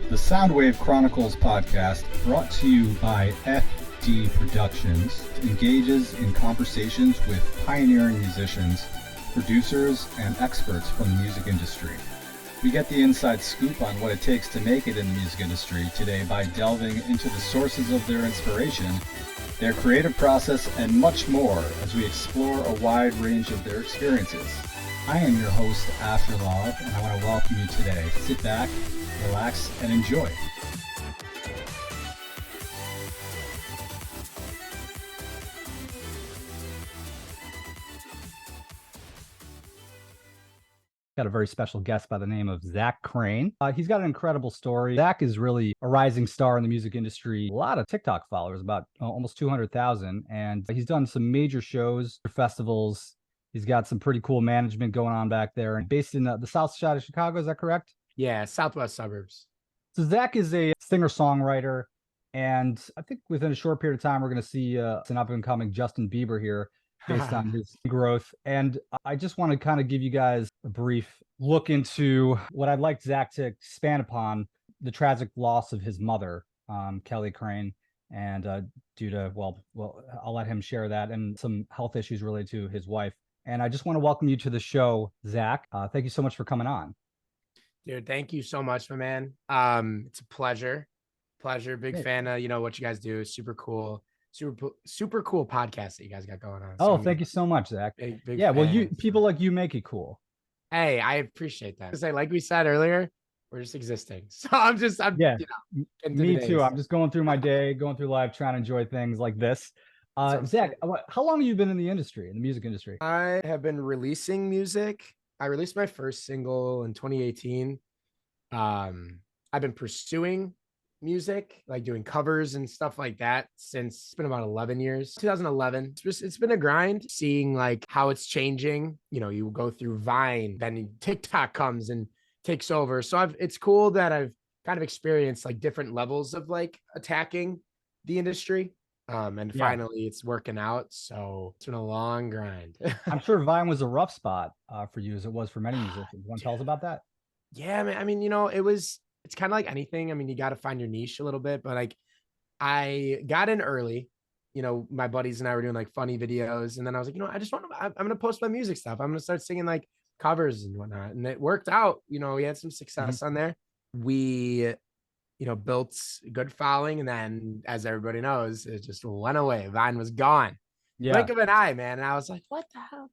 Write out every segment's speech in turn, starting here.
The Soundwave Chronicles podcast, brought to you by FD Productions, engages in conversations with pioneering musicians, producers, and experts from the music industry. We get the inside scoop on what it takes to make it in the music industry today by delving into the sources of their inspiration, their creative process, and much more as we explore a wide range of their experiences. I am your host, Afterlove, and I want to welcome you today. Sit back, relax, and enjoy. Got a very special guest by the name of Zach Crean. He's got an incredible story. Zach is really a rising star in the music industry. A lot of TikTok followers, about almost 200,000. And he's done some major shows, festivals. He's got some pretty cool management going on back there. And based in the south side of Chicago, is that correct? Yeah, southwest suburbs. So Zach is a singer-songwriter. And I think within a short period of time, we're going to see an up-and-coming Justin Bieber here, based on his growth. And I just want to kind of give you guys a brief look into what I'd like Zach to expand upon: the tragic loss of his mother, Kelly Crean, and due to, well, I'll let him share that, and some health issues related to his wife. And I just want to welcome you to the show, Zach. Thank you so much for coming on. Dude, thank you so much, my man. It's a pleasure. Big fan of, what you guys do. Super cool. Super cool podcast that you guys got going on. So thank you so much, Zach. Big yeah, well, people like you make it cool. Hey, I appreciate that. Like we said earlier, we're just existing. So I'm me too. I'm just going through my day, going through life, trying to enjoy things like this. Zach, how long have you been in the industry, in the music industry? I have been releasing music. I released my first single in 2018. I've been pursuing music, like doing covers and stuff like that, since it's been about 11 years. 2011. It's been a grind, seeing like how it's changing. You go through Vine, then TikTok comes and takes over. So it's cool that I've kind of experienced like different levels of like attacking the industry. Finally it's working out. So it's been a long grind. I'm sure Vine was a rough spot for you, as it was for many musicians. Want to tell us about that? Yeah, man. I mean, it's kind of like anything. I mean, you got to find your niche a little bit, but like I got in early. My buddies and I were doing like funny videos, and then I was like, I'm going to post my music stuff. I'm going to start singing like covers and whatnot. And it worked out. We had some success on there. We, built a good following. And then, as everybody knows, it just went away. Vine was gone. Blink of an eye, man. And I was like, what the hell?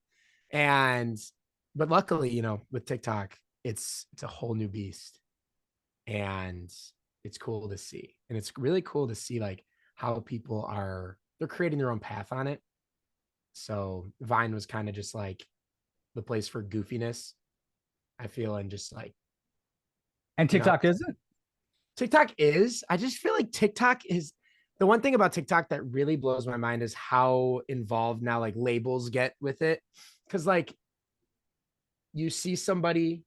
But luckily, with TikTok, it's a whole new beast. And it's cool to see. And it's really cool to see like how people they're creating their own path on it. So Vine was kind of just like the place for goofiness, I feel, and just like. And TikTok isn't? TikTok is. I just feel like TikTok is. The one thing about TikTok that really blows my mind is how involved now like labels get with it. Because like you see somebody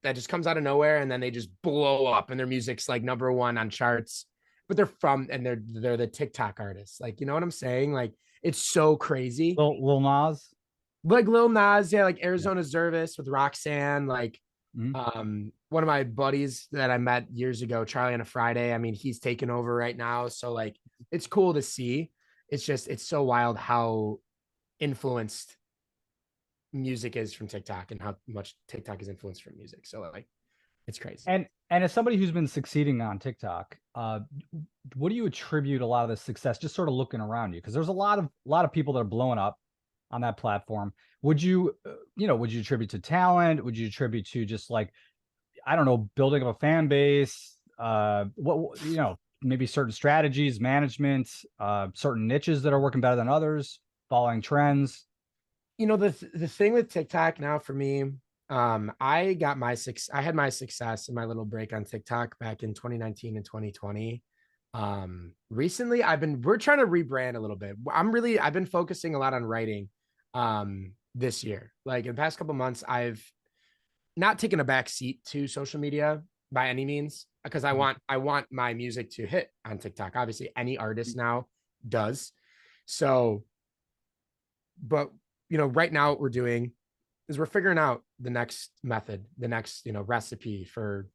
that just comes out of nowhere and then they just blow up and their music's like number one on charts, but they're the TikTok artists. Like, you know what I'm saying? Like, it's so crazy. Lil Nas? Like Lil Nas, yeah, like Arizona Zervis with Roxanne. Like, one of my buddies that I met years ago, Charlie on a Friday, I mean, he's taken over right now. So like, it's cool to see. It's so wild how influenced music is from TikTok and how much TikTok is influenced from music. So like, it's crazy. And as somebody who's been succeeding on TikTok, what do you attribute a lot of the success, just sort of looking around you? Because there's a lot of people that are blowing up on that platform. Would you attribute to talent? Would you attribute to just like, I don't know, building up a fan base? Maybe certain strategies, management, certain niches that are working better than others, following trends? The thing with TikTok now for me, I had my success in my little break on TikTok back in 2019 and 2020. Recently we're trying to rebrand a little bit. I've been focusing a lot on writing, this year. Like in the past couple of months, I've not taken a back seat to social media by any means, because I want my music to hit on TikTok. Obviously any artist now does. So, but right now what we're doing is we're figuring out the next method, the next, recipe for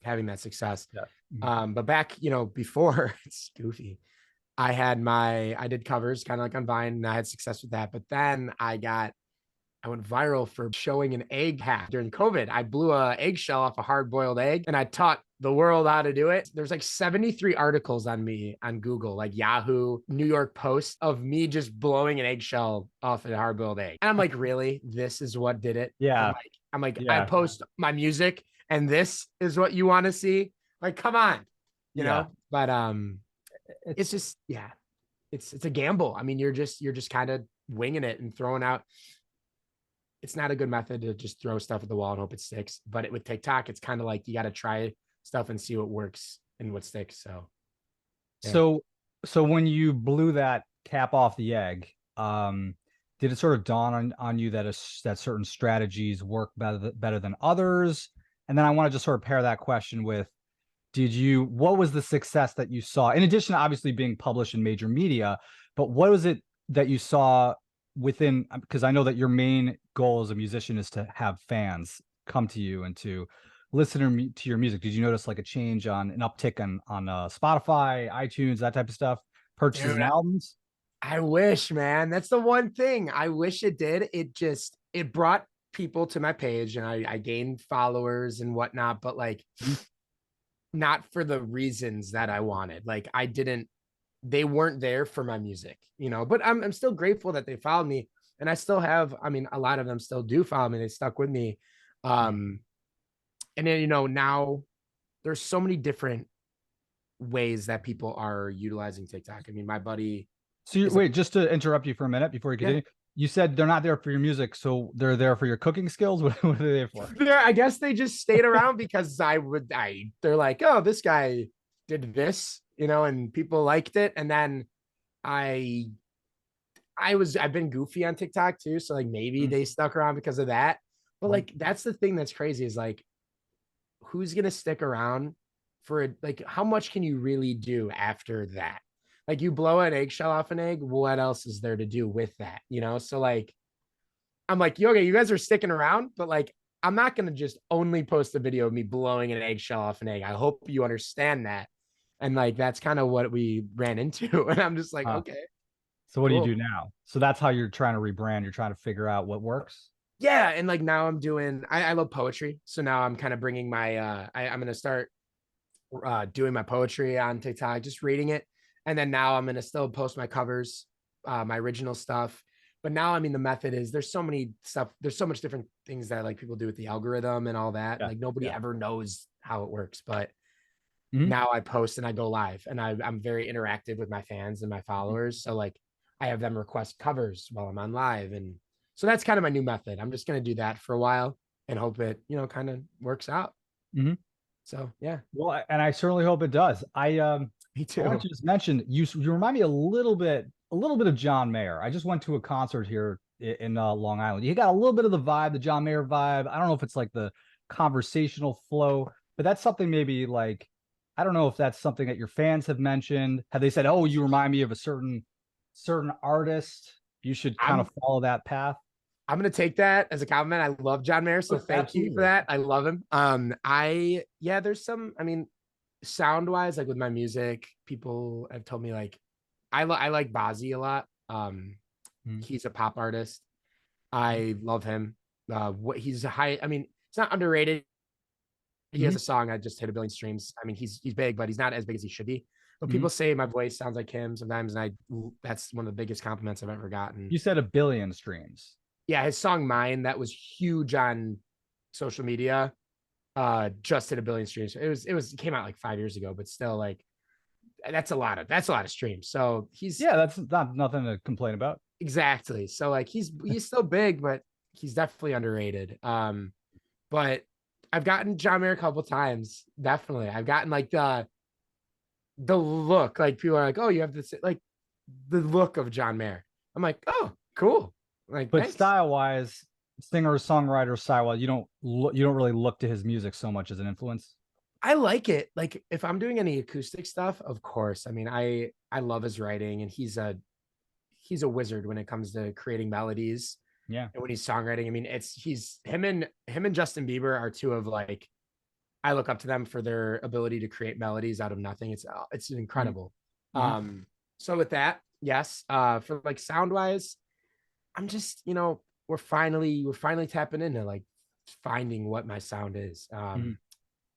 having that success. Yeah. Mm-hmm. But back, before it's goofy. I did covers kind of like on Vine, and I had success with that. But then I went viral for showing an egg hack during COVID. I blew a eggshell off a hard-boiled egg, and I taught the world how to do it. There's like 73 articles on me on Google, like Yahoo, New York Post, of me just blowing an eggshell off a hard-boiled egg. And I'm like, really? This is what did it? Yeah. I post my music, and this is what you want to see? Like, come on, But it's just, yeah, it's a gamble. I mean, you're just kind of winging it and throwing out. It's not a good method to just throw stuff at the wall and hope it sticks. But with TikTok, it's kind of like you got to try stuff and see what works and what sticks. So, yeah. So when you blew that cap off the egg, did it sort of dawn on you that that certain strategies work better than others? And then I want to just sort of pair that question with, what was the success that you saw, in addition to obviously being published in major media, but what was it that you saw within, because I know that your main goal as a musician is to have fans come to you and to listen to your music. Did you notice like a change an uptick on Spotify, iTunes, that type of stuff, purchases and albums? I wish, man. That's the one thing I wish it did. It brought people to my page, and I gained followers and whatnot, but like not for the reasons that I wanted. Like they weren't there for my music, but I'm still grateful that they followed me, and I still have, a lot of them still do follow me. They stuck with me. And then, now there's so many different ways that people are utilizing TikTok. I mean, my buddy. So wait, just to interrupt you for a minute before you continue. Yeah. You said they're not there for your music, so they're there for your cooking skills. What are they there for? I guess they just stayed around because they're like, oh, this guy did this, and people liked it. And then I've been goofy on TikTok too. So like maybe they stuck around because of that. But like, that's the thing that's crazy is like, who's going to stick around for it? Like, how much can you really do after that? Like, you blow an eggshell off an egg. What else is there to do with that? So like, I'm like, okay, you guys are sticking around, but like, I'm not going to just only post a video of me blowing an eggshell off an egg. I hope you understand that. And like, that's kind of what we ran into. And I'm just like, okay. So what do you do now? So that's how you're trying to rebrand. You're trying to figure out what works. Yeah. And like, now I'm doing, I love poetry. So now I'm kind of bringing my, I'm going to start doing my poetry on TikTok, just reading it. And then now I'm going to still post my covers, my original stuff. But now, the method is there's so much different things that like people do with the algorithm and all that. Yeah, like nobody ever knows how it works, but now I post and I go live, and I'm very interactive with my fans and my followers. So like I have them request covers while I'm on live. And so that's kind of my new method. I'm just going to do that for a while and hope it, kind of works out. So, yeah. Well, and I certainly hope it does. Me too. I want to just mention, you remind me a little bit of John Mayer. I just went to a concert here in Long Island. You got a little bit of the vibe, the John Mayer vibe. I don't know if it's like the conversational flow, but that's something maybe like, I don't know if that's something that your fans have mentioned. Have they said, oh, you remind me of a certain artist, you should kind of follow that path? I'm going to take that as a compliment. I love John Mayer. So thank you for that. I love him. There's some, sound wise, like with my music, people have told me like, I like Bazzi a lot. He's a pop artist. I love him. He's it's not underrated. He has a song that just hit 1 billion streams. He's big, but he's not as big as he should be. But people say my voice sounds like him sometimes, and that's one of the biggest compliments I've ever gotten. You said 1 billion streams. Yeah, his song "Mine" that was huge on social media. Just hit 1 billion streams. It came out like 5 years ago, but still, like, that's a lot of streams. So that's nothing to complain about. Exactly. So like he's still big, but he's definitely underrated. But I've gotten John Mayer a couple times. Definitely, I've gotten like the look. Like people are like, "Oh, you have this," like the look of John Mayer. I'm like, "Oh, cool." Like, but style wise, singer songwriter style wise, you don't really look to his music so much as an influence. I like it. Like if I'm doing any acoustic stuff, of course. I love his writing, and he's a wizard when it comes to creating melodies. Yeah. And when he's songwriting, him and Justin Bieber are two of like I look up to them for their ability to create melodies out of nothing. It's incredible. Mhm. So with that, yes, for like sound wise, I'm just, we're finally tapping into like finding what my sound is. Mhm.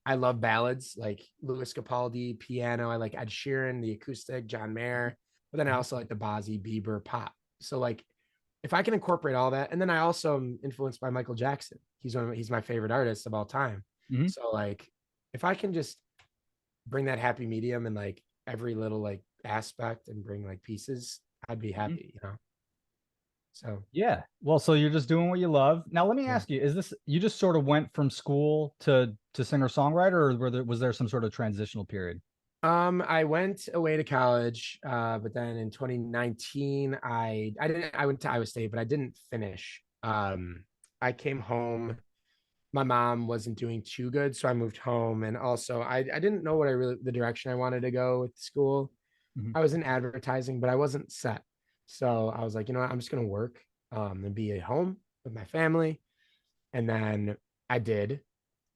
I love ballads like Louis Capaldi, piano. I like Ed Sheeran, the acoustic, John Mayer, but then I Mhm. also like the Bozzy, Bieber, pop. So like if I can incorporate all that, and then I also am influenced by Michael Jackson. He's my favorite artist of all time. Mhm. So like if I can just bring that happy medium in like every little like aspect and bring like pieces, I'd be Mhm. happy. So Yeah. Well, so you're just doing what you love. Now, let me yeah. ask you, is this you just sort of went from school to singer-songwriter, or was there some sort of transitional period? I went away to college, but then in 2019, I went to Iowa State, but I didn't finish. I came home. My mom wasn't doing too good, so I moved home, and also I didn't know the direction I wanted to go with school. Mhm. I was in advertising, but I wasn't set. So I was like, you know what, I'm just gonna work, and be at home with my family. And then I did,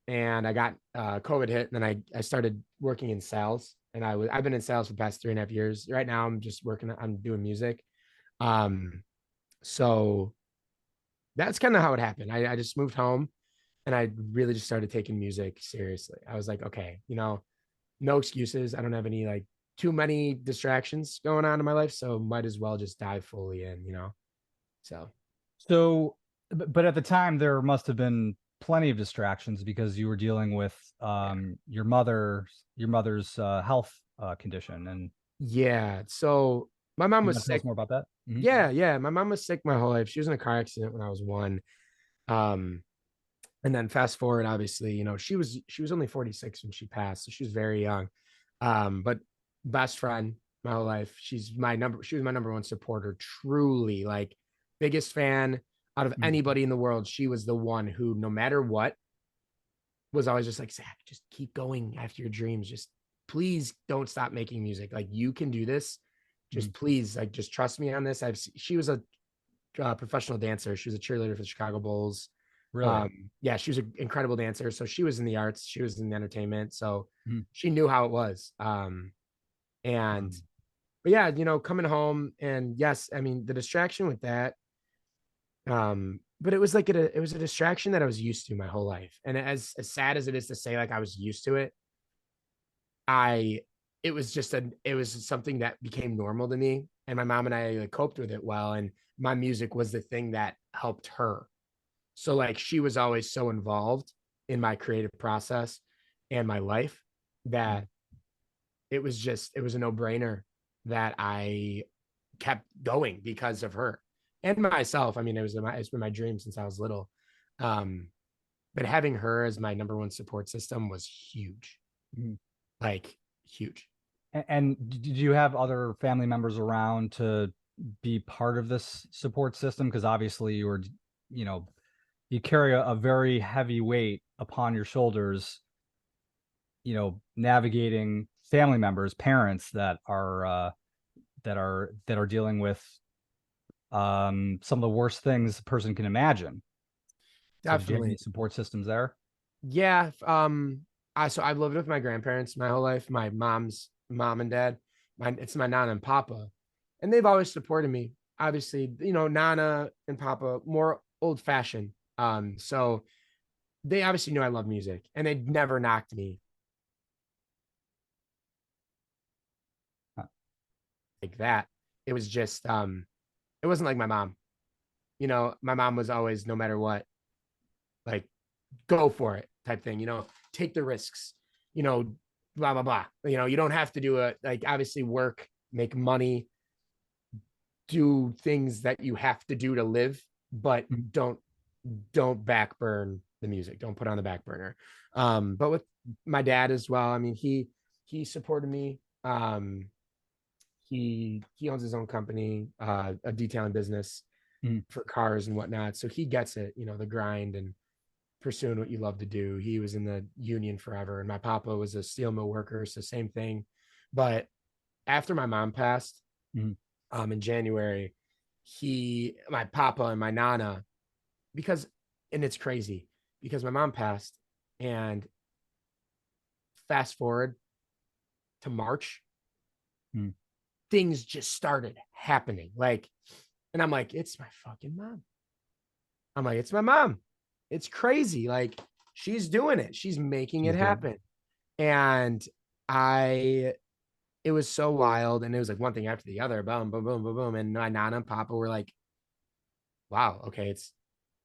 and I got COVID hit, and then I started working in sales, and I've been in sales for the past 3.5 years. Right now, I'm just working. I'm doing music. Um, so that's kind of how it happened. I just moved home, and I really just started taking music seriously. I was like, okay, no excuses. I don't have any like too many distractions going on in my life, so might as well just dive fully in. So So, but at the time, there must have been plenty of distractions because you were dealing with yeah. your mother's health condition, and Yeah. So my mom you was want to tell us sick. more about that? Mhm. Yeah, yeah. My mom was sick my whole life. She was in a car accident when I was one. Um, and then fast forward, obviously, she was only 46 when she passed, so she was very young. But best friend my whole life. She was my number one supporter, truly, like biggest fan out of Mhm. anybody in the world. She was the one who, no matter what, was always just like, Zach, just keep going after your dreams. Just please don't stop making music. Like you can do this. Mhm. Just please, like, just trust me on this. She was a professional dancer. She was a cheerleader for the Chicago Bulls. Really? Yeah, she was an incredible dancer. So she was in the arts. She was in entertainment. So Mhm. she knew how it was. And Um, but yeah, coming home, and yes, I mean the distraction with that. But it was like it was a distraction that I was used to my whole life. And as sad as it is to say, like I was used to it, I it was something that became normal to me. And my mom and I like coped with it well. And my music was the thing that helped her. So like she was always so involved in my creative process and my life that mhm. it was a no-brainer that I kept going because of her and myself. I mean, it's been my dream since I was little. Um, but having her as my number one support system was huge, Mhm. like huge. And did you have other family members around to be part of this support system? Because obviously you know, you carry a very heavy weight upon your shoulders, navigating family members, parents that are dealing with some of the worst things a person can imagine. So did you have any Definitely. support systems there? Yeah. I've lived with my grandparents my whole life, my mom's mom and dad. It's my nana and papa. And they've always supported me. Obviously, Nana and Papa more old fashioned. So they obviously knew I love music, and they never knocked me Huh. like that. It was just it wasn't like my mom. My mom was always, no matter what, like go for it type thing, take the risks, you know, blah blah blah. You don't have to do it, like obviously work, make money, do things that you have to do to live, but Mhm. don't backburn the music. Don't put on the back burner. But with my dad as well, I mean, he supported me. He owns his own company, a detailing business Mhm. for cars and whatnot. So he gets it, the grind and pursuing what you love to do. He was in the union forever, and my papa was a steel mill worker, so same thing. But after my mom passed, Mhm. in January, my papa and my nana, because, and it's crazy because my mom passed, and fast forward to March, Hmm. things just started happening. Like, and I'm like, it's my fucking mom. I'm like, it's my mom. It's crazy. Like, she's doing it. She's making it She's doing happen. And it was so wild. And it was like one thing after the other, boom, boom, boom, boom, boom. And my Nana and Papa were like, wow, okay,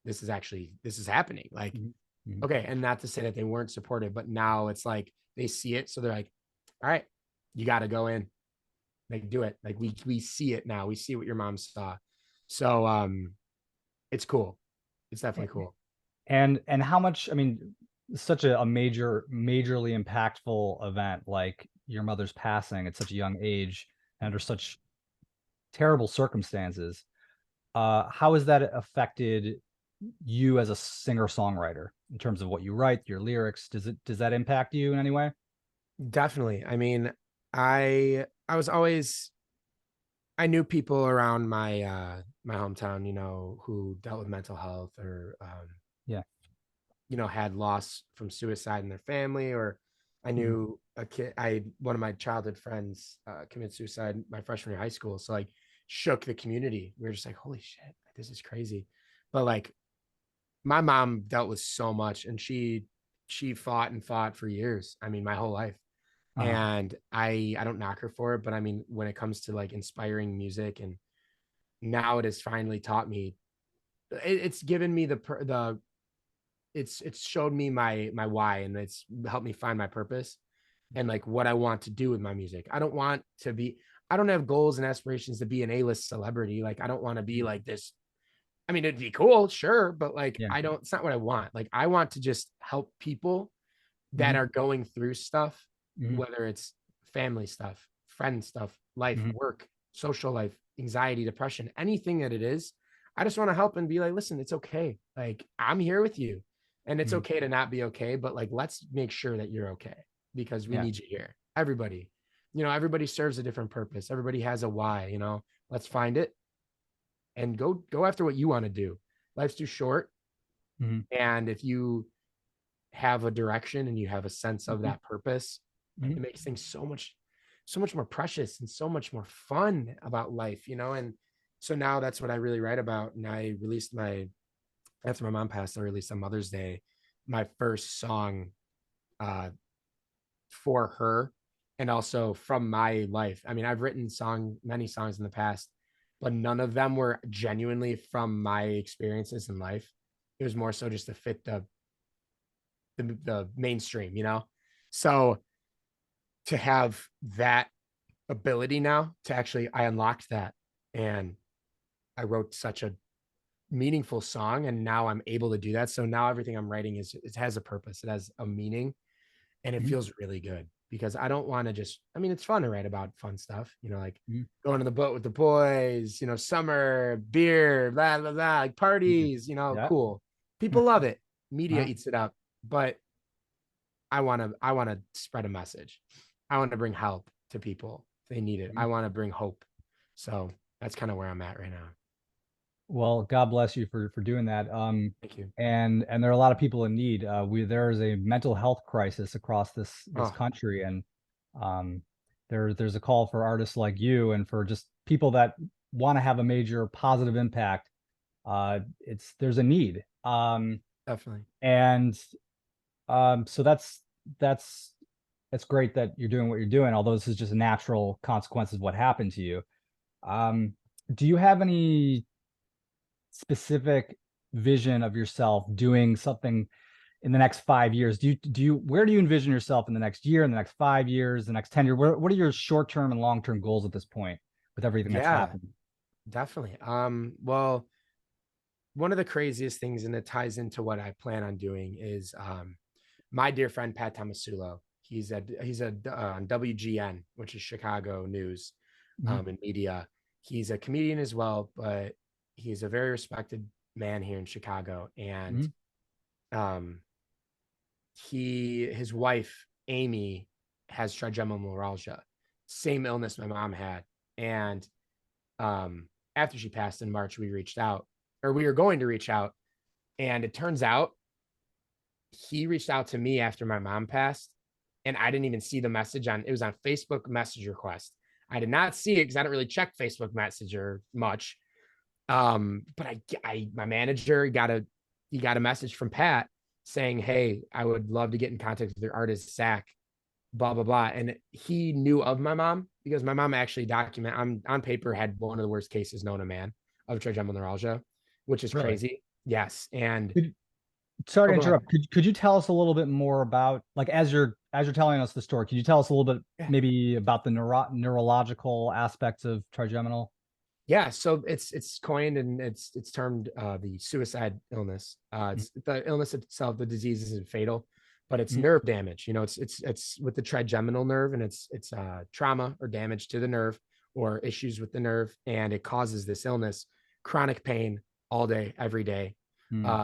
this is happening. Like, Mhm. Mhm. okay. And not to say that they weren't supportive, but now it's like they see it. So they're like, all right, you got to go in. Like, do it. Like, we see it now. We see what your mom saw. So it's cool. It's definitely cool. And how much, I mean, such a majorly impactful event like your mother's passing at such a young age and under such terrible circumstances. How has that affected you as a singer-songwriter in terms of what you write, your lyrics? Does that impact you in any way? Definitely. I mean, I was always I knew people around my hometown, who dealt with mental health or Yeah. had loss from suicide in their family, or I Mhm. knew a kid, one of my childhood friends committed suicide my freshman year of high school. So like shook the community. We were just like, holy shit, this is crazy. But like my mom dealt with so much, and she fought and fought for years. I mean, my whole life. Uh-huh. And I don't knock her for it, but I mean, when it comes to like inspiring music, and now it has finally taught me, it's given me it's showed me my why, and it's helped me find my purpose and like what I want to do with my music. I don't have goals and aspirations to be an A-list celebrity. Like, I don't want to be like this. I mean, it'd be cool, sure, but like Yeah. it's not what I want. Like, I want to just help people that Mhm. are going through stuff, Mhm. whether it's family stuff, friend stuff, life, Mhm. work, social life, anxiety, depression, anything that it is. I just want to help and be like, listen, it's okay. Like, I'm here with you. And it's Mhm. okay to not be okay, but like, let's make sure that you're okay, because we Yeah. need you here. Everybody, everybody serves a different purpose. Everybody has a why, let's find it and go after what you want to do. Life's too short. Mhm. And if you have a direction and you have a sense of Mhm. that purpose, Mhm. it makes things so much more precious and so much more fun about life, and so now that's what I really write about. And I released after my mom passed, I released on Mother's Day my first song uh for her, and also from my life. I mean, I've written many songs in the past, but none of them were genuinely from my experiences in life. It was more so just to fit the mainstream, so to have that ability now, to actually, I unlocked that, and I wrote such a meaningful song, and now I'm able to do that. So now everything I'm writing it has a purpose, it has a meaning, and it Mhm. feels really good, because I don't want to just, I mean, it's fun to write about fun stuff, like Mhm. going to the boat with the boys, summer, beer, blah, blah, blah, like Mhm. parties, Yeah. cool. People love it. Media Uh-huh. eats it up, but I want to spread a message. I want to bring help to people if they need it. Mhm. I want to bring hope. So that's kind of where I'm at right now. Well, God bless you for doing that. Thank you. And there are a lot of people in need. There is a mental health crisis across this Oh, country, and um, there's a call for artists like you and for just people that want to have a major positive impact. There's a need, definitely. and so that's that's great that you're doing what you're doing. Although this is just a natural consequence of what happened to you. Um, do you have any specific vision of yourself doing something in the next 5 years? Where do you envision yourself in the next year, in the next 5 years, the next 10 years? What are your short-term and long-term goals at this point with everything that's Yeah, happened? definitely. Well, one of the craziest things, and it ties into what I plan on doing, is my dear friend Pat Tomasulo. He's on WGN, which is Chicago news, Mhm. and media. He's a comedian as well, but he's a very respected man here in Chicago. And Mhm. um, his wife Amy has trigeminal neuralgia, same illness my mom had. And after she passed in March, we reached out, or we were going to reach out, and it turns out he reached out to me after my mom passed and I didn't even see the message it was on Facebook message request. I did not see it because I don't really check Facebook Messenger much. But my manager got a message from Pat saying, "Hey, I would love to get in contact with your artist, Zach, blah, blah, blah." And he knew of my mom because my mom actually on paper had one of the worst cases known to man of trigeminal neuralgia, which is Really? crazy. Yes. And sorry to go ahead. interrupt. Could you tell us a little bit more about, like, as you're telling us the story, could you tell us a little bit maybe about the neurological aspects of trigeminal? Yeah, so it's coined and it's termed the suicide illness. It's the illness itself, the disease isn't fatal, but it's nerve damage. You know, it's with the trigeminal nerve, and it's trauma or damage to the nerve or issues with the nerve, and it causes this illness, chronic pain all day, every day.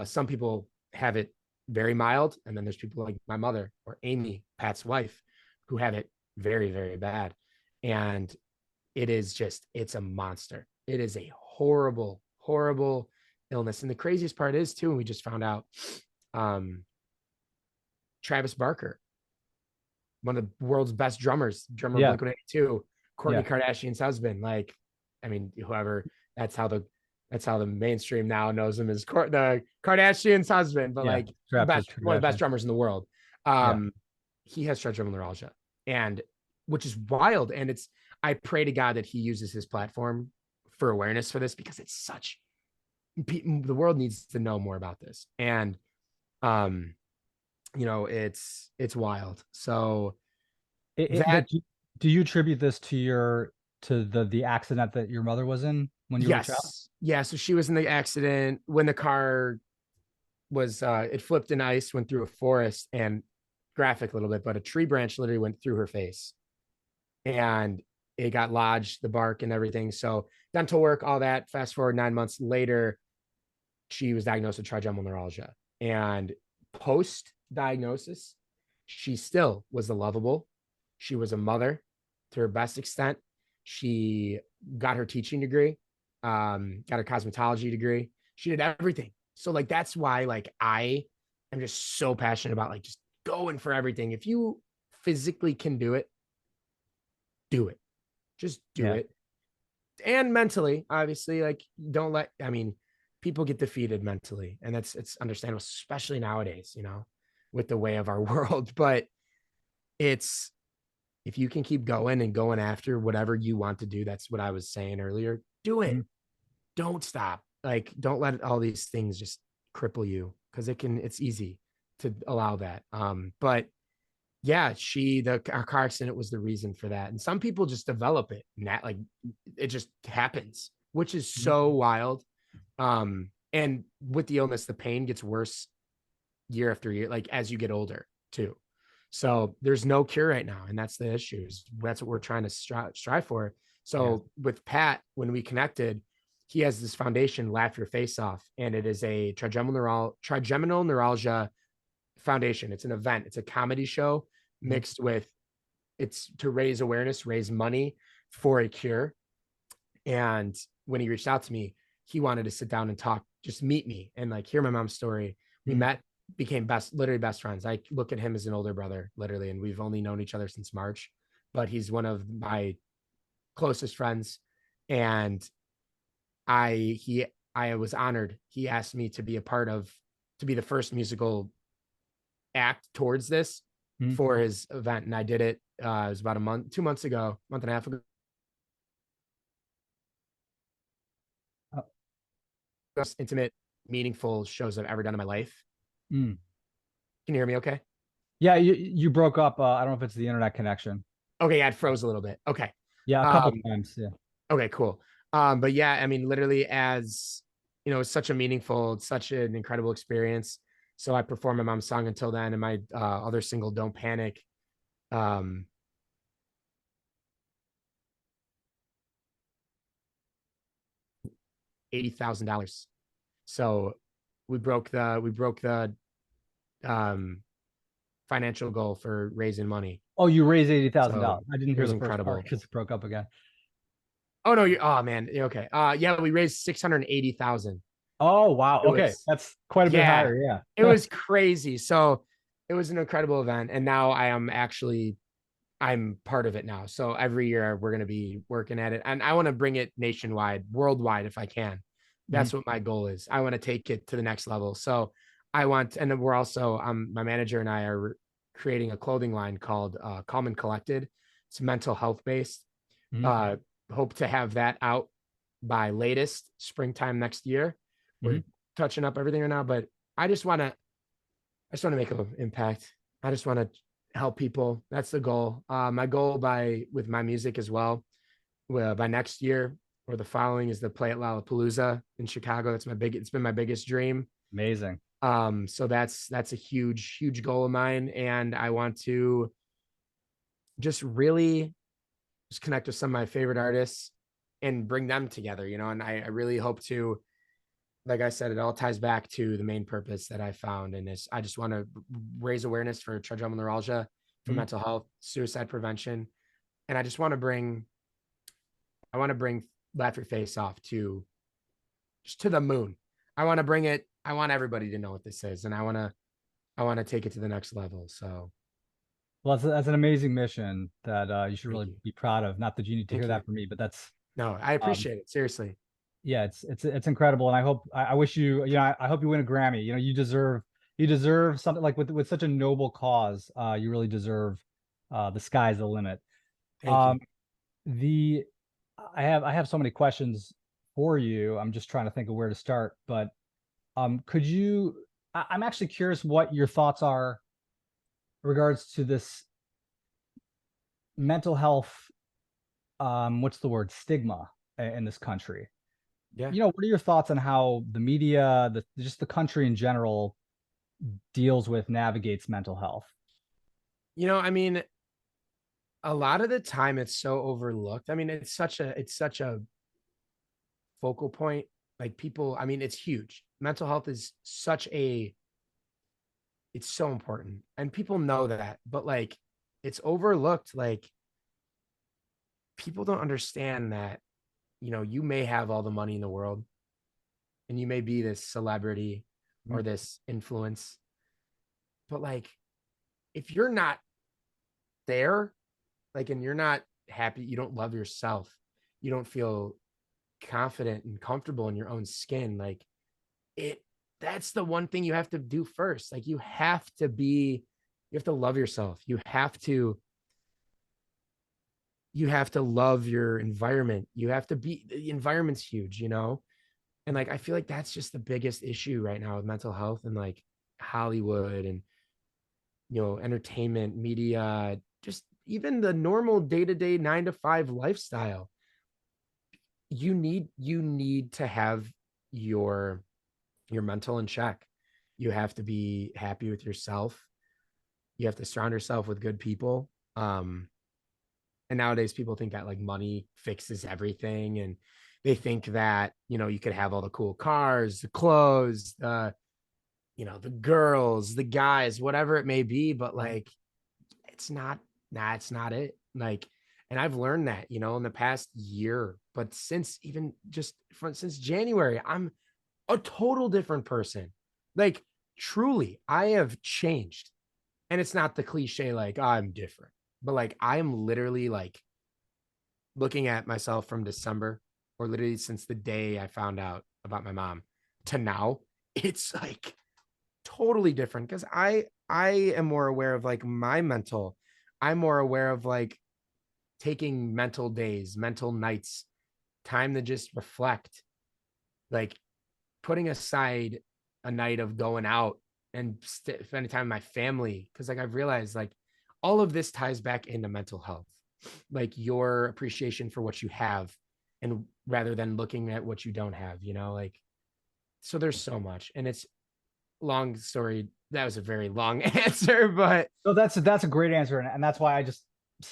Some people have it very mild, and then there's people like my mother or Amy, Pat's wife, who have it very, very bad. And it's a monster. It is a horrible, horrible illness. And the craziest part is too, and we just found out, Travis Barker, one of the world's best drummers, drummer of Blink-182, Kourtney Kardashian's husband. Like, I mean, whoever, that's how the mainstream now knows him as the Kardashian's husband, but like one of the best drummers in the world. He has trigeminal neuralgia, and which is wild. And I pray to God that he uses his platform for awareness for this, because the world needs to know more about this. And, you know, it's wild. So do you attribute this to the accident that your mother was in when you were a child? Yeah. So she was in the accident when the car was, it flipped in ice, went through a forest, and graphic a little bit, but a tree branch literally went through her face, and it got lodged, the bark and everything. So dental work, all that. Fast forward 9 months later, she was diagnosed with trigeminal neuralgia. And post-diagnosis, she still was lovable. She was a mother to her best extent. She got her teaching degree, got her cosmetology degree. She did everything. So like, that's why like I am just so passionate about like just going for everything. If you physically can do it, do it. Just do it. And mentally, obviously, like, people get defeated mentally, and it's understandable, especially nowadays, you know, with the way of our world. But if you can keep going and going after whatever you want to do, that's what I was saying earlier. Do it. Don't stop. Like, don't let all these things just cripple you, because it's easy to allow that. But yeah, our car accident was the reason for that. And some people just develop it, and that, like, it just happens, which is so wild. And with the illness, the pain gets worse year after year, like as you get older too. So there's no cure right now. And that's the issue. That's what we're trying to strive for. So with Pat, when we connected, he has this foundation, Laugh Your Face Off, and it is a trigeminal neuralgia foundation. It's an event. It's a comedy show mixed with, it's to raise awareness, raise money for a cure. And when he reached out to me, he wanted to sit down and talk, just meet me and like hear my mom's story. We met, became literally best friends. I look at him as an older brother, literally, and we've only known each other since March, but he's one of my closest friends. And I was honored. He asked me to be the first musical act towards this for his event. And I did it. It was about 2 months ago, month and a half ago. Most intimate, meaningful shows I've ever done in my life. Can you hear me okay? Yeah, you broke up. I don't know if it's the internet connection. Okay, yeah, it froze a little bit. Okay. Yeah, a couple times. Yeah. Okay, cool. But yeah, I mean, literally, as you know, it's such an incredible experience. So I performed my mom's song Until Then, and my other single, Don't Panic. $80,000. So we broke the financial goal for raising money. Oh, you raised $80,000. So I didn't hear the incredible. first part because it broke up again. Oh no, oh man, okay. Yeah, we raised 680,000. Oh wow, okay, that's quite a bit higher. Yeah, it was crazy. So it was an incredible event. And now I'm part of it now. So every year we're going to be working at it, and I want to bring it nationwide, worldwide, if I can. Mhm. That's what my goal is. I want to take it to the next level. So and then we're also, my manager and I are creating a clothing line called Calm and Collected. It's mental health based. Mhm. Uh, Hope to have that out by latest springtime next year. We're touching up everything right now, but I just want to, make an impact. I just want to help people. That's the goal. My goal with my music as well, by next year or the following, is to play at Lollapalooza in Chicago. It's been my biggest dream. Amazing. So that's a huge goal of mine. And I want to just really just connect with some of my favorite artists and bring them together, and I really hope to, like I said, it all ties back to the main purpose that I found. And I just want to raise awareness for trigeminal neuralgia, for Mhm. mental health, suicide prevention. And I just want to bring Laugh Your Face Off to just to the moon. I want everybody to know what this is. And I want to take it to the next level. So Well, that's an amazing mission that you should thank really you. be proud of. Not that you need to Thank hear you. that from me, but that's No, I um, appreciate it. Seriously. yeah, it's incredible, and I wish you, I hope you win a Grammy. You deserve something like with such a noble cause. You really deserve the sky's the limit. Thank you. Um, the I have so many questions for you. I'm just trying to think of where to start, but could you? I'm actually curious what your thoughts are in regards to this mental health. What's the word? Stigma in this country. Yeah. What are your thoughts on how the media, just the country in general, deals with, navigates mental health? I mean, a lot of the time it's so overlooked. I mean, it's such a focal point. Like people, I mean, it's huge. Mental health is it's so important. And people know that, but like it's overlooked. Like people don't understand that, you may have all the money in the world and you may be this celebrity Mhm. or this influence, but like if you're not there, like, and you're not happy, you don't love yourself, you don't feel confident and comfortable in your own skin, like it that's the one thing you have to do first. Like you have to love yourself. You have to love your environment. The environment's huge, And like I feel like that's just the biggest issue right now with mental health and like Hollywood and entertainment, media, just even the normal day-to-day 9 to 5 lifestyle. You need to have your mental in check. You have to be happy with yourself. You have to surround yourself with good people. And nowadays people think that like money fixes everything, and they think that you could have all the cool cars, the clothes, the girls, the guys, whatever it may be, but like it's not it's not it. Like, and I've learned that, in the past year, but since January, I'm a total different person. Like, truly, I have changed. And it's not the cliche, like, I'm different, but like, I am literally like looking at myself from December, or literally since the day I found out about my mom to now, it's like totally different because I am more aware of like I'm more aware of like taking mental days, mental nights, time to just reflect, like putting aside a night of going out and spending time with my family. Cause like I've realized like all of this ties back into mental health, like your appreciation for what you have, and rather than looking at what you don't have, like, so there's so much, and it's long story. That was a very long answer, but So that's a great answer, and that's why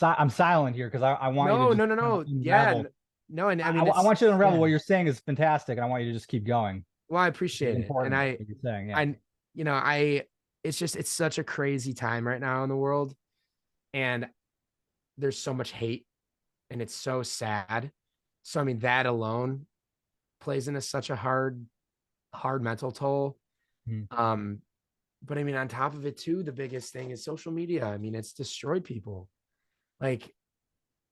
I'm silent here because I want you to no, just no, no, kind of no. Yeah. unravel. No. And I I mean, I want you to unravel yeah, what you're saying is fantastic, and I want you to just keep going. well, I It's appreciate it. And important what you're saying. Yeah. I, I, it's such a crazy time right now in the world. And there's so much hate and it's so sad. So, I mean, that alone plays into such a hard mental toll. Mhm. But I mean, on top of it too, the biggest thing is social media. I mean, it's destroyed people. Like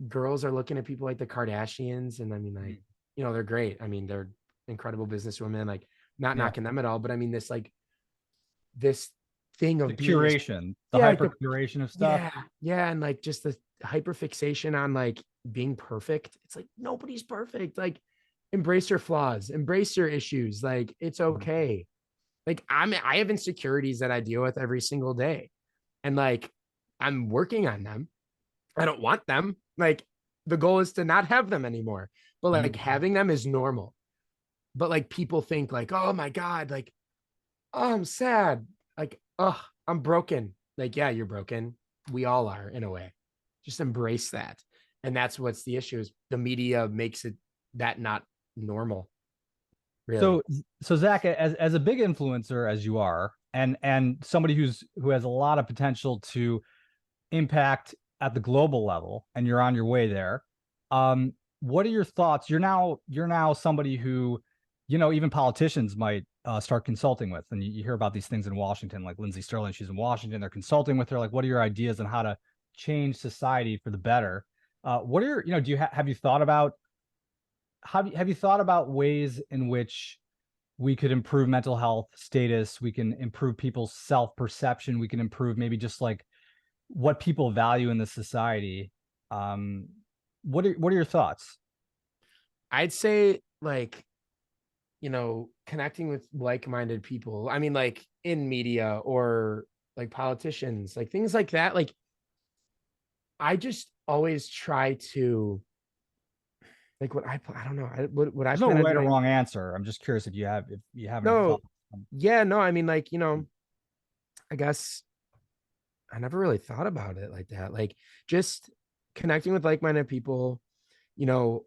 girls are looking at people like the Kardashians, and I mean, like, they're great. I mean, they're incredible businesswomen, like not Yeah. knocking them at all, but I mean, this thing of The being curation, the yeah, like hyper curation of stuff. yeah, and like just the hyper fixation on like being perfect. It's like nobody's perfect. Like embrace your flaws, embrace your issues. Like it's okay. Like I have insecurities that I deal with every single day. And like I'm working on them. I don't want them. Like the goal is to not have them anymore. But like having them is normal. But like people think like, oh my God, like, oh, I'm sad. Like, oh, I'm broken. Like, yeah, you're broken. We all are in a way. Just embrace that. And that's what's the issue is the media makes it that not normal. Really. So Zach, as a big influencer as you are, and somebody who has a lot of potential to impact at the global level, and you're on your way there. What are your thoughts? You're now somebody who, even politicians might start consulting with, and you hear about these things in Washington, like Lindsey Sterling. She's in Washington. They're consulting with her. Like, what are your ideas on how to change society for the better? What are your, have you thought about have you thought about ways in which we could improve mental health status? We can improve people's self-perception. We can improve maybe just like what people value in the society. What are your thoughts? I'd say like, connecting with like-minded people. I mean, like in media or like politicians, like things like that. Like I just always try to like I don't know. What I There's no plan on right or doing. wrong answer. I'm just curious if you have any No, thoughts. yeah, no. I mean, like, I guess I never really thought about it like that. Like just connecting with like-minded people, you know,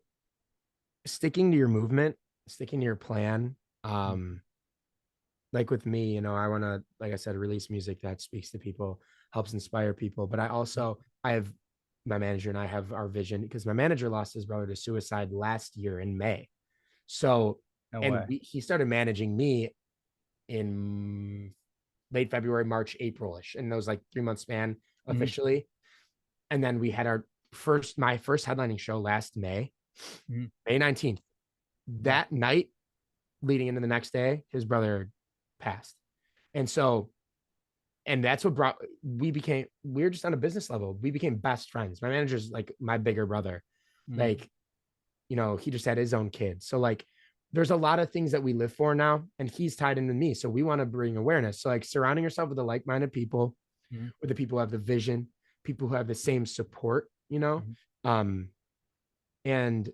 sticking to your movement, sticking to your plan. Like with me, I want to, like I said, release music that speaks to people, helps inspire people. But I have my manager and I have our vision because my manager lost his brother to suicide last year in May. So, No and way. he started managing me in late February, March, April-ish, in those like 3 month span officially. And then we had my first headlining show last May, May 19th. That night, leading into the next day, his brother passed. And so, and that's what we were just on a business level. We became best friends. My manager's like my bigger brother. Like, he just had his own kid. So like, there's a lot of things that we live for now, and he's tied into me. So we want to bring awareness. So like surrounding yourself with the like-minded people, with the people who have the vision, people who have the same support, and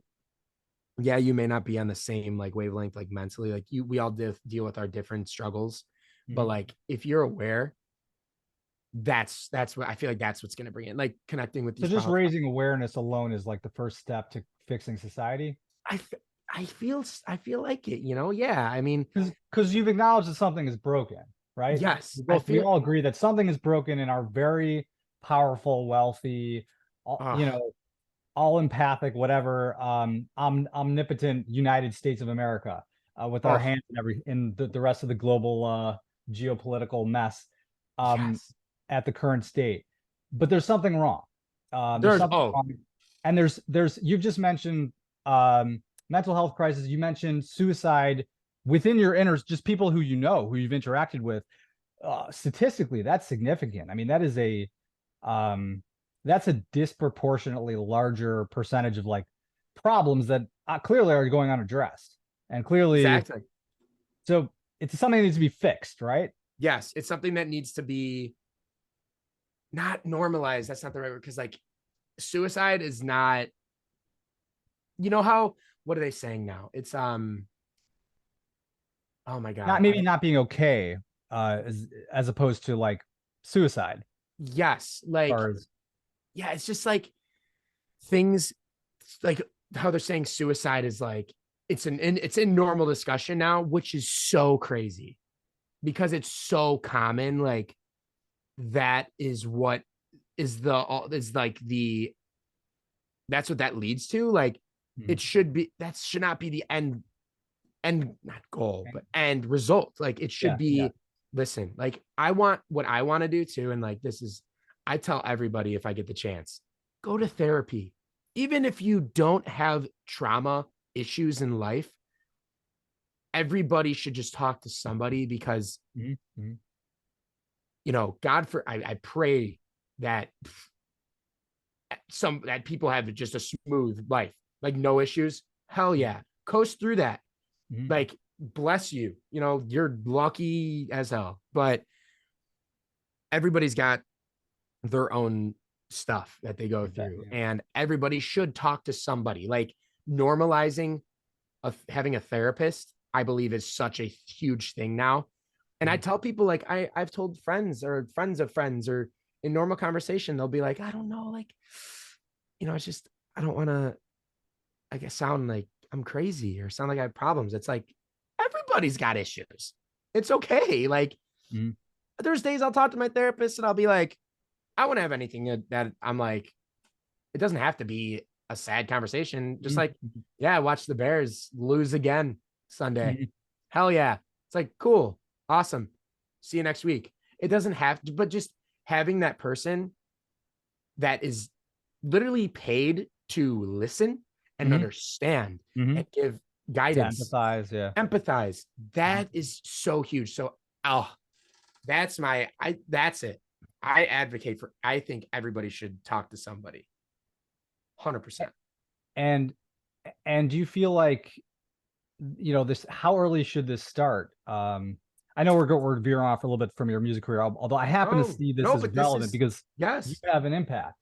yeah, you may not be on the same like wavelength, like mentally, like we all deal with our different struggles, but like if you're aware, that's what I feel like that's what's going to bring in, like connecting with these. So just raising awareness alone is like the first step to fixing society. I feel like it, yeah. I mean, because you've acknowledged that something is broken, right? Yes, we all agree that something is broken in our very powerful, wealthy, all empathic, whatever, omnipotent United States of America, with our hands in the rest of the global geopolitical mess at the current state. But there's something wrong. There's something wrong. And there's you've just mentioned mental health crisis. You mentioned suicide within your just people who who you've interacted with. Statistically, that's significant. I mean, that is that's a disproportionately larger percentage of like problems that clearly are going unaddressed, and clearly, exactly. So it's something that needs to be fixed, right? Yes, it's something that needs to be not normalized. That's not the right word, because like suicide is not. What are they saying now? It's oh my God, not being okay, as opposed to like suicide. Yes, like yeah, it's just like things like how they're saying suicide is like it's in normal discussion now, which is so crazy because it's so common. Like that is what is that's what that leads to. Like it should be, that should not be the end not goal, but end result. Like it should be listen, like I want what I want to do too. And like, I tell everybody if I get the chance, go to therapy. Even if you don't have trauma issues in life, everybody should just talk to somebody because, Mm-hmm. I pray that that people have just a smooth life, like no issues. Hell yeah. Coast through that. Mm-hmm. Like, bless you. You're lucky as hell, but everybody's got their own stuff that they go through, and everybody should talk to somebody. Like, normalizing having a therapist, I believe, is such a huge thing now. And I tell people, like, I've told friends or friends of friends, or in normal conversation, they'll be like, I don't know, like, it's just, I don't want to, I guess, sound like I'm crazy or sound like I have problems. It's like, everybody's got issues. It's okay. Like, there's days I'll talk to my therapist and I'll be like, I wouldn't have anything that I'm like, it doesn't have to be a sad conversation. Just like, yeah, watch the Bears lose again Sunday. Hell yeah. It's like, cool. Awesome. See you next week. It doesn't have to, but just having that person that is literally paid to listen and understand and give guidance. To empathize. Yeah. Empathize. That is so huge. So, that's it. I advocate for, I think everybody should talk to somebody. 100%. And do you feel like, how early should this start? I know we're veering off a little bit from your music career, although I happen to see this as relevant because you have an impact.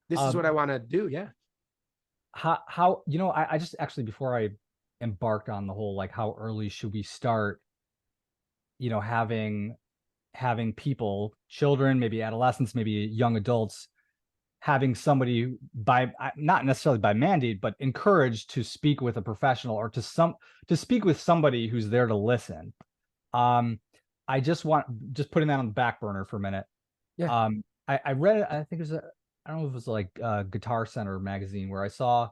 This is what I want to do. Yeah. How, I just actually, before I embarked on the whole, like, how early should we start, having people, children, maybe adolescents, maybe young adults, having somebody not necessarily by mandate, but encouraged to speak with a professional or to speak with somebody who's there to listen. I just putting that on the back burner for a minute. Yeah. I read, I think it was I don't know if it was like Guitar Center magazine, where I saw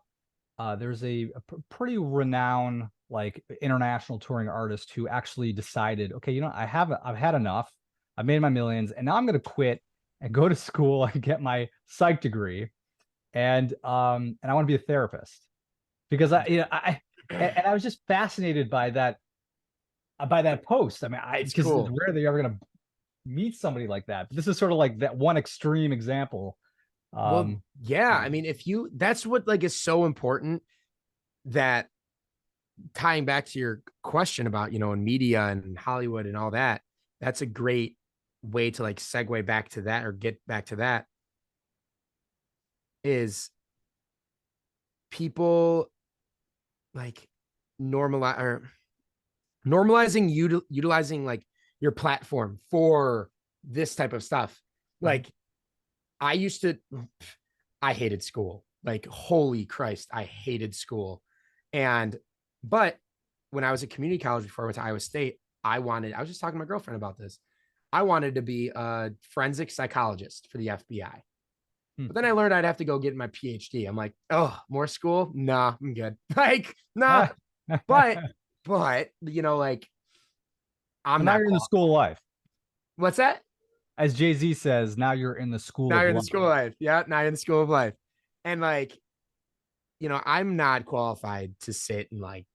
there's a pretty renowned, like, international touring artist who actually decided, okay, I've had enough. I've made my millions, and now I'm going to quit and go to school and get my psych degree, and I want to be a therapist, because I was just fascinated by that post. I mean, it's cool. It's rare that you're ever going to meet somebody like that. But this is sort of like that one extreme example. Well, yeah. I mean, that's what, like, is so important, that tying back to your question about, in media and Hollywood and all that, that's a great way to, like, segue back to that, or get back to that, is people, like, normalizing utilizing, like, your platform for this type of stuff. Like, I hated school. Like, holy Christ, I hated school. But when I was at community college before I went to Iowa State, I was just talking to my girlfriend about this. I wanted to be a forensic psychologist for the FBI. But then I learned I'd have to go get my PhD. I'm like, oh, more school? Nah, I'm good. Like, nah. but like, I'm now you're in the school of life. What's that? As Jay-Z says, now you're in the school now of you're in life. the school of life. Yeah, now you're in the school of life. And, like, I'm not qualified to sit and, like,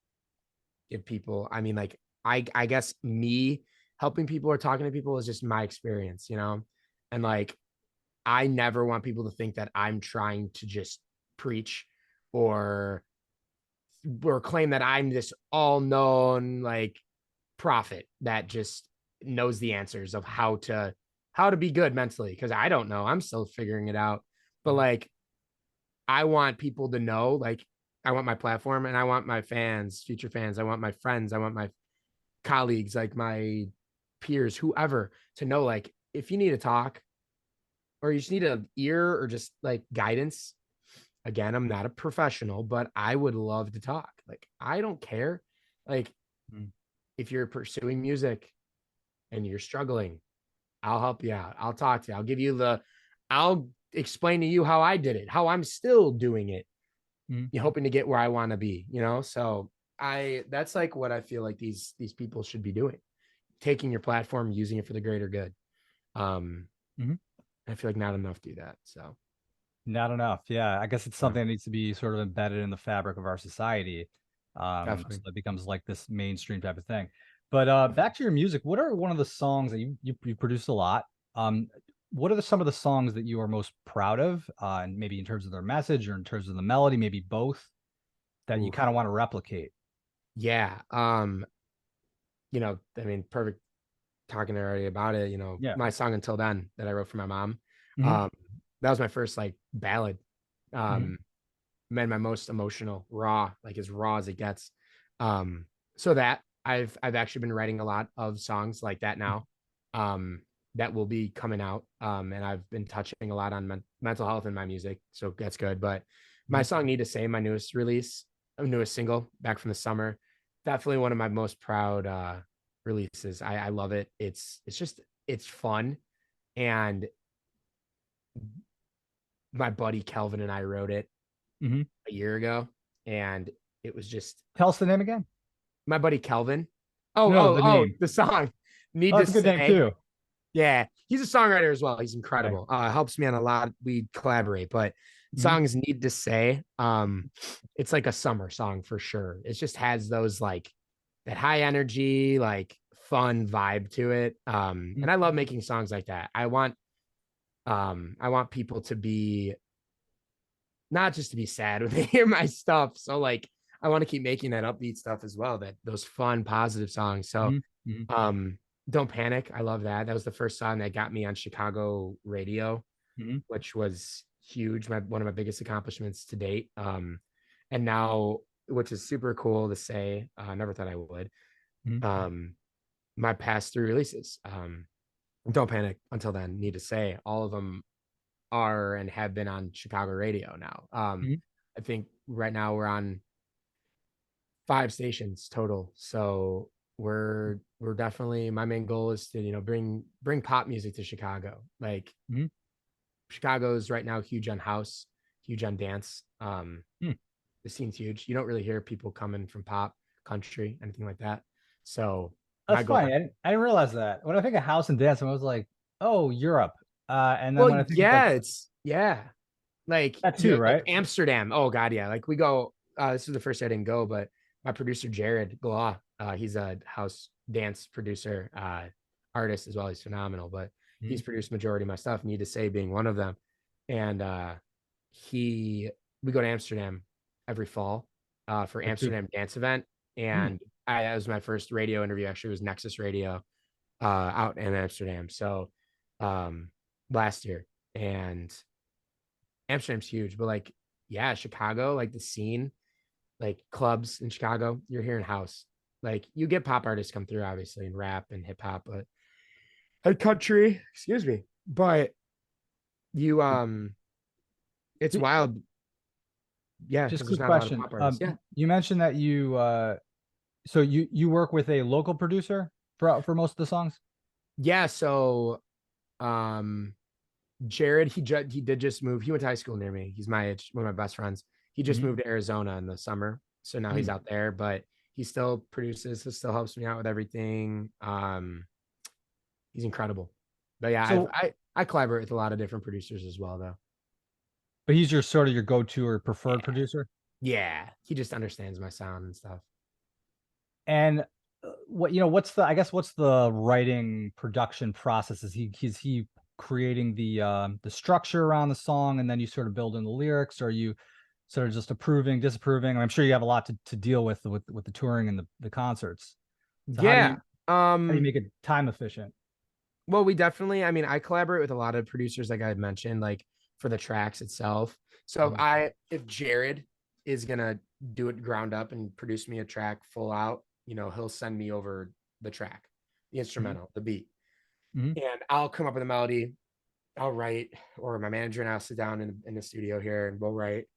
give people, I mean, like, I guess me helping people or talking to people is just my experience, and, like, I never want people to think that I'm trying to just preach or claim that I'm this all-known, like, prophet that just knows the answers of how to be good mentally, because I don't know. I'm still figuring it out. But, like, I want people to know, like, I want my platform, and I want my fans, future fans, I want my friends, I want my colleagues, like my peers, whoever, to know, like, if you need to talk or you just need an ear or just, like, guidance. Again, I'm not a professional, but I would love to talk. Like, I don't care. Like, if you're pursuing music and you're struggling, I'll help you out. I'll talk to you. I'll explain to you how I did it, how I'm still doing it, hoping to get where I want to be, So that's, like, what I feel like these people should be doing. taking your platform, using it for the greater good. Mhm. I feel like not enough do that. So Not enough. Yeah. I guess it's yeah, something that needs to be sort of embedded in the fabric of our society. So definitely. it becomes like this mainstream type of thing. But back to your music, what are one of the songs that you produced a lot? What are some of the songs that you are most proud of? And maybe in terms of their message or in terms of the melody, maybe both, that you Ooh, kind of want to replicate? yeah. You know, I mean, perfect talking already about it. You know, Yeah. my song Until Then that I wrote for my mom. Hmm. Um, that was my first like ballad. Hmm. Man, my most emotional, raw, like as raw as it gets. So that I've actually been writing a lot of songs like that now. Um, that will be coming out. And I've been touching a lot on mental health in my music, so that's good. But my Hmm. song Need to Say, my newest release, newest single back from the summer, definitely one of my most proud releases. I love it. It's just it's fun. And my buddy Kelvin and I wrote it Hmm. a year ago, and it was just Tell us the name again. my buddy Kelvin. No, the name. The song Need Oh, to that's a good name Say. too. Yeah, he's a songwriter as well. He's Okay. incredible. Helps me on a lot. We collaborate, but Hmm. songs Need to Say. It's like a summer song for sure. It just has those like that high energy, like fun vibe to it. And I love making songs like that. I want people to be not just to be sad when they hear my stuff. So like I want to keep making that upbeat stuff as well, that those fun, positive songs. So Hmm. Hmm. Don't Panic. I love that. That was the first song that got me on Chicago radio, Hmm. which was huge. One of my biggest accomplishments to date. And now, which is super cool to say, I never thought I would. Hmm. Um, my past three releases, Don't Panic, Until Then, Need to Say, all of them are and have been on Chicago radio now. Hmm. I think right now we're on 5 stations total. So we're definitely, my main goal is to, bring pop music to Chicago. Like Hmm. Chicago's right now huge on house, huge on dance. Hmm. The scene's huge. You don't really hear people coming from pop, country, anything like that. So my That's goal. funny. I didn't realize that. When I think of house and dance, I was like, oh, Europe. And then Well, when I think of like yeah, like that too, like right? Amsterdam. Oh God, yeah. Like we go. This is the first year I didn't go, but my producer Jared Glaw, he's a house dance producer, artist as well. He's phenomenal, but Mhm. he's produced majority of my stuff. Need to Say being one of them, and he we go to Amsterdam every fall for That too. Amsterdam dance event, Hmm. and that was my first radio interview. Actually, it was Nexus Radio out in Amsterdam. So um, last year, and Amsterdam's huge, but like, yeah, Chicago, like the scene, like clubs in Chicago, you're hearing house. Like you get pop artists come through, obviously, and rap and hip hop, but country, excuse me. But you, it's Ju- wild, yeah, Just because there's quick not a lot of question. pop artists. Yeah, You mentioned that so you work with a local producer for most of the songs? yeah. So, um, Jared, he did just move. He went to high school near me. He's my age, one of my best friends. He just Hmm. moved to Arizona in the summer, so now he's Hmm. out there. But he still produces. He still helps me out with everything. He's incredible. But yeah, So, I collaborate with a lot of different producers as well, though. but he's your sort of your go-to or preferred Yeah, producer? yeah. He just understands my sound and stuff. And what's what's the writing production process? Is he creating the structure around the song and then you sort of build in the lyrics, or are you sort of just approving, disapproving? I'm sure you have a lot to deal with the touring and the concerts. So Yeah. how do you make it time efficient? Well, we definitely, I mean, I collaborate with a lot of producers, like I had mentioned, like for the tracks itself. So Mhm. if Jared is gonna do it ground up and produce me a track full out, he'll send me over the track, the Mhm. instrumental, the beat, Mhm. and I'll come up with a melody. I'll write, or my manager and I'll sit down in the studio here and we'll write.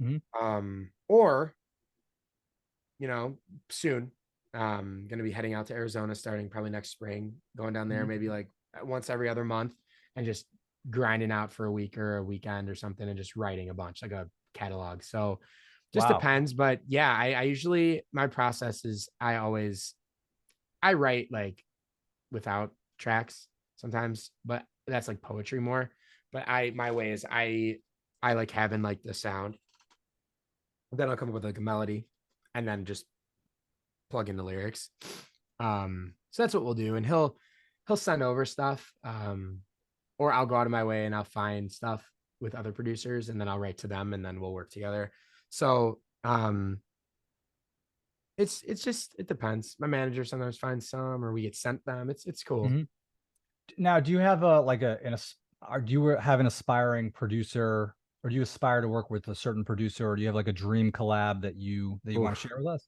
Mhm. Or soon, gonna be heading out to Arizona starting probably next spring, going down there Mhm. maybe like once every other month and just grinding out for a week or a weekend or something and just writing a bunch like a catalog. So just Wow. depends. But yeah, I usually, my process is I write like without tracks sometimes, but that's like poetry more. But my way is I like having like the sound. Then I'll come up with like a melody and then just plug in the lyrics. So that's what we'll do. And he'll send over stuff. Or I'll go out of my way and I'll find stuff with other producers and then I'll write to them and then we'll work together. So it's just, it depends. My manager sometimes finds some or we get sent them. It's cool. Mhm. Now, do you have do you have an aspiring producer, or do you aspire to work with a certain producer, or do you have like a dream collab that you want to share with us?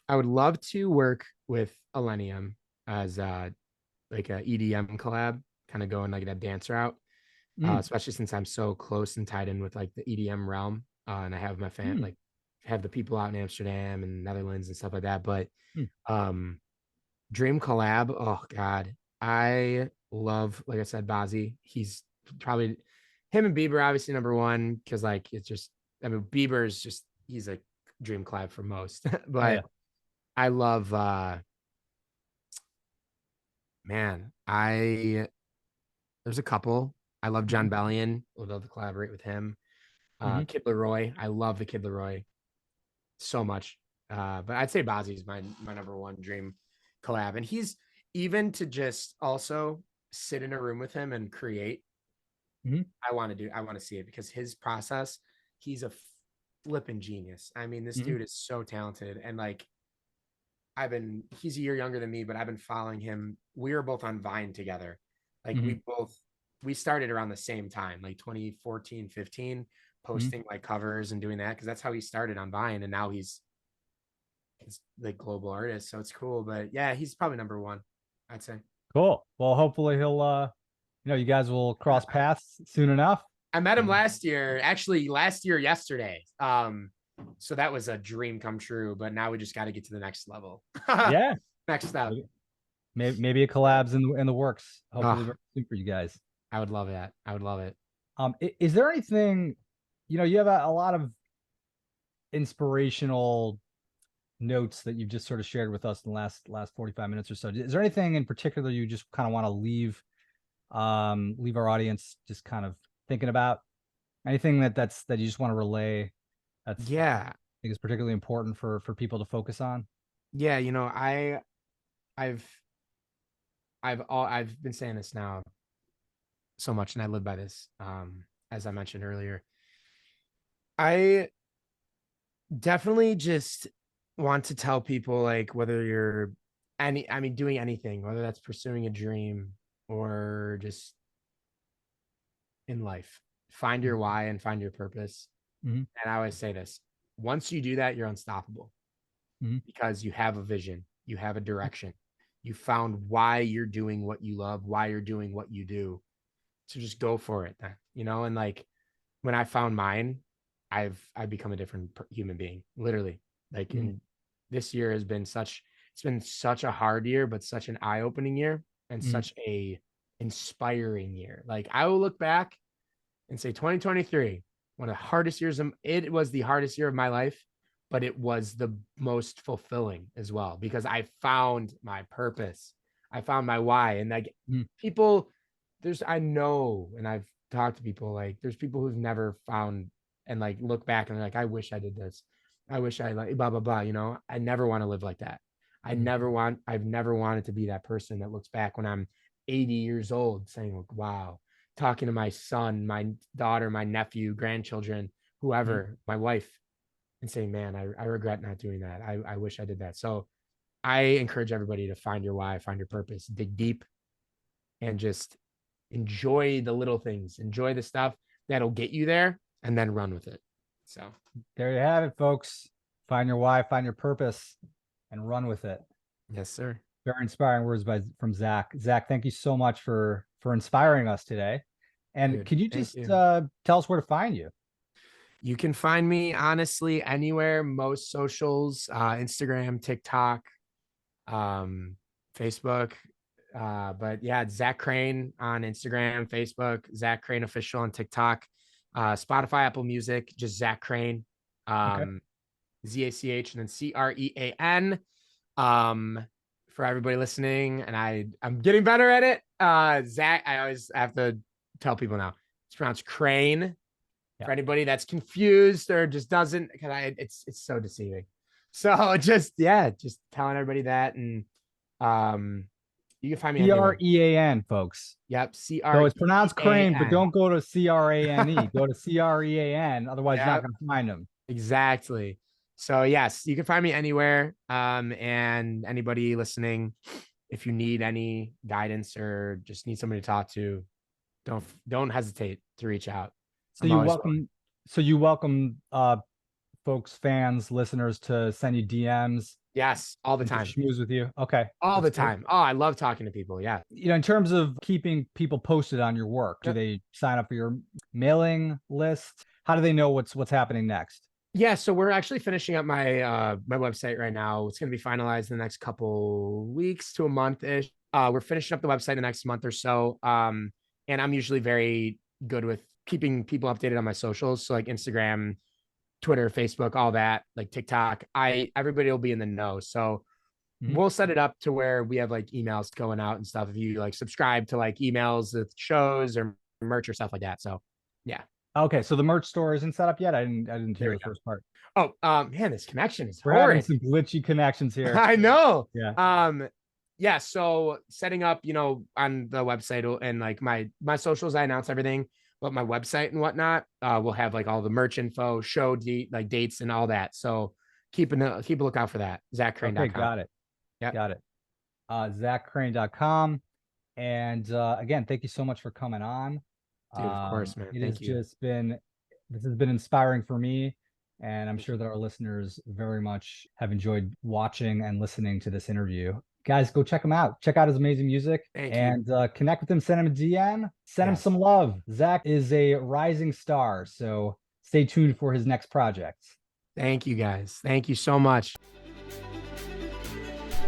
I would love to work with Millennium as like a EDM collab, kind of going like that dance route, especially since I'm so close and tied in with like the EDM realm, and I have my like have the people out in Amsterdam and Netherlands and stuff like that. But dream collab, oh god, I love, like I said, Bazzi. He's probably, him and Bieber obviously number one because like it's just, I mean Bieber's just, he's a dream collab for most, but I love man, there's a couple. I love John Bellion. Would love to collaborate with him. Kid Leroy. I love the Kid Leroy so much. But I'd say Bazzi's my number one dream collab. And he's, even to just also sit in a room with him and create. I want to see it because his process, he's a flipping genius. I mean, this dude is so talented. And like, he's a year younger than me, but I've been following him. We were both on Vine together. Like we started around the same time, like 2014, 15, posting like covers and doing that. Cause that's how he started on Vine. And now he's like global artist. So it's cool. But yeah, he's probably number one, I'd say. Cool. Well, hopefully he'll, you guys will cross paths soon enough. I met him last year yesterday. So that was a dream come true, but now we just got to get to the next level. Yeah. Next step. Maybe a collab's in the works. Hopefully very soon for you guys. I would love that. I would love it. Is there anything, you have a lot of inspirational notes that you've just sort of shared with us in the last 45 minutes or so. Is there anything in particular you just kind of want to leave our audience just kind of thinking about? Anything that you just want to relay I think is particularly important for people to focus on? Yeah, I've been saying this now so much, and I live by this. As I mentioned earlier, I definitely just want to tell people, like, whether you're doing anything, whether that's pursuing a dream or just in life, find your why and find your purpose. And I always say this: once you do that, you're unstoppable because you have a vision, you have a direction, you found why you're doing what you love, why you're doing what you do. So just go for it then, and like when I found mine, I've become a different human being, literally. Like in this year has been it's been such a hard year, but such an eye-opening year and such a inspiring year. Like I will look back and say 2023, one of the hardest years. It was the hardest year of my life, but it was the most fulfilling as well because I found my purpose. I found my why. And like people, I know, and I've talked to people, like there's people who've never found and like look back and they're like, I wish I did this. I wish I like blah, blah, blah. I never want to live like that. I've never wanted to be that person that looks back when I'm 80 years old saying, like, wow, talking to my son, my daughter, my nephew, grandchildren, whoever, my wife, and saying, man, I regret not doing that. I wish I did that. So I encourage everybody to find your why, find your purpose, dig deep, and just enjoy the little things, enjoy the stuff that'll get you there, and then run with it. So there you have it, folks. Find your why, find your purpose, and run with it. Yes, sir. Very inspiring words from Zach. Zach, thank you so much for inspiring us today. And could you just tell us where to find you? You can find me honestly anywhere, most socials, Instagram, TikTok, Facebook. But yeah, Zach Crean on Instagram, Facebook, Zach Crean Official on TikTok, Spotify, Apple Music, just Zach Crean, ZACH and then CREAN. for everybody listening, and I'm getting better at it. Zach, I always have to tell people now. It's pronounced Crean. For anybody that's confused or just doesn't, because it's so deceiving. So just telling everybody that, and you can find me Crean, folks. Yep, So it's pronounced Crane, but don't go to Crane. Go to Crean, otherwise you're not going to find them. Exactly. So yes, you can find me anywhere. And anybody listening, if you need any guidance or just need somebody to talk to, don't hesitate to reach out. So you welcome folks, fans, listeners to send you DMs. Yes, all the time. Schmooze with you. Okay. All the time. Cool. Oh, I love talking to people. Yeah. In terms of keeping people posted on your work, do they sign up for your mailing list? How do they know what's happening next? Yeah, so we're actually finishing up my my website right now. It's going to be finalized in the next couple weeks to a month-ish. We're finishing up the website the next month or so. And I'm usually very good with keeping people updated on my socials. So like Instagram, Twitter, Facebook, all that, like TikTok. Everybody will be in the know. So we'll set it up to where we have like emails going out and stuff. If you like subscribe to like emails with shows or merch or stuff like that. So yeah. Okay, so the merch store isn't set up yet. I didn't hear the first part. Oh, man, this connection is We're having some glitchy connections here. I know. Yeah. Yeah. So setting up, on the website and like my socials, I announce everything, but my website and whatnot, we'll have like all the merch info, show like dates and all that. So keep a lookout for that. ZachCrane.com. Okay, got it. Yeah, got it. ZachCrane.com. And again, thank you so much for coming on. Dude, of course, man. This has been inspiring for me, and I'm sure that our listeners very much have enjoyed watching and listening to this interview. Guys, go check him out. Check out his amazing music and connect with him. Send him a DM. Send him some love. Zach is a rising star, so stay tuned for his next projects. Thank you, guys. Thank you so much.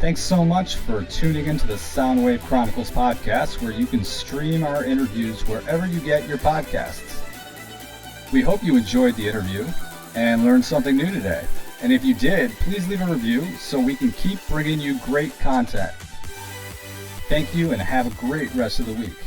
Thanks so much for tuning into the Soundwave Chronicles podcast, where you can stream our interviews wherever you get your podcasts. We hope you enjoyed the interview and learned something new today. And if you did, please leave a review so we can keep bringing you great content. Thank you and have a great rest of the week.